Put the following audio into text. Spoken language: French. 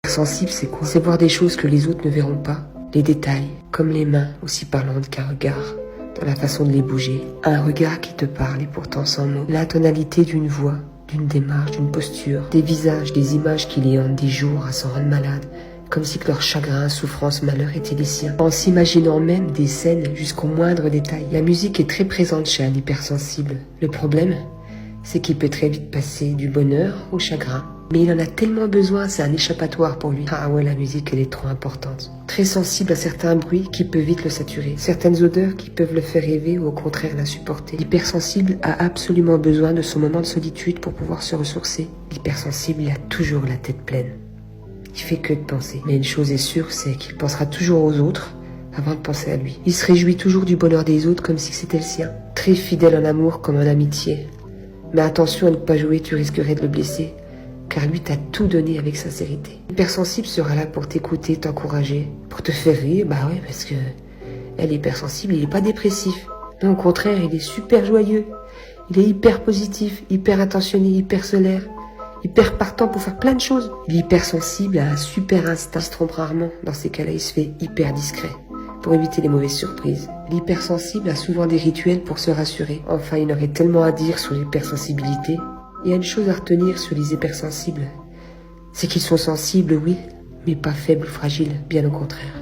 Sensible, c'est quoi? C'est voir des choses que les autres ne verront pas. Les détails, comme les mains, aussi parlantes qu'un regard, dans la façon de les bouger. Un regard qui te parle et pourtant sans mots. La tonalité d'une voix, d'une démarche, d'une posture. Des visages, des images qui les hantent des jours à s'en rendre malade. Comme si que leur chagrin, souffrance, malheur étaient les siens. En s'imaginant même des scènes jusqu'au moindre détail. La musique est très présente chez un hypersensible. Le problème, c'est qu'il peut très vite passer du bonheur au chagrin. Mais il en a tellement besoin, c'est un échappatoire pour lui. Ah ouais, la musique, elle est trop importante. Très sensible à certains bruits qui peuvent vite le saturer. Certaines odeurs qui peuvent le faire rêver ou au contraire l'insupporter. L'hypersensible a absolument besoin de son moment de solitude pour pouvoir se ressourcer. L'hypersensible, il a toujours la tête pleine. Il fait que de penser. Mais une chose est sûre, c'est qu'il pensera toujours aux autres avant de penser à lui. Il se réjouit toujours du bonheur des autres comme si c'était le sien. Très fidèle en amour comme en amitié. Mais attention à ne pas jouer, tu risquerais de le blesser. Car lui t'a tout donné avec sincérité. L'hypersensible sera là pour t'écouter, t'encourager, pour te faire rire, bah ouais, parce que elle est hypersensible, il est pas dépressif. Non, au contraire, il est super joyeux. Il est hyper positif, hyper attentionné, hyper solaire, hyper partant pour faire plein de choses. L'hypersensible a un super instinct, il se trompe rarement. Dans ces cas-là, il se fait hyper discret pour éviter les mauvaises surprises. L'hypersensible a souvent des rituels pour se rassurer. Enfin, il aurait tellement à dire sur l'hypersensibilité. Il y a une chose à retenir sur les hypersensibles, c'est qu'ils sont sensibles, oui, mais pas faibles ou fragiles, bien au contraire.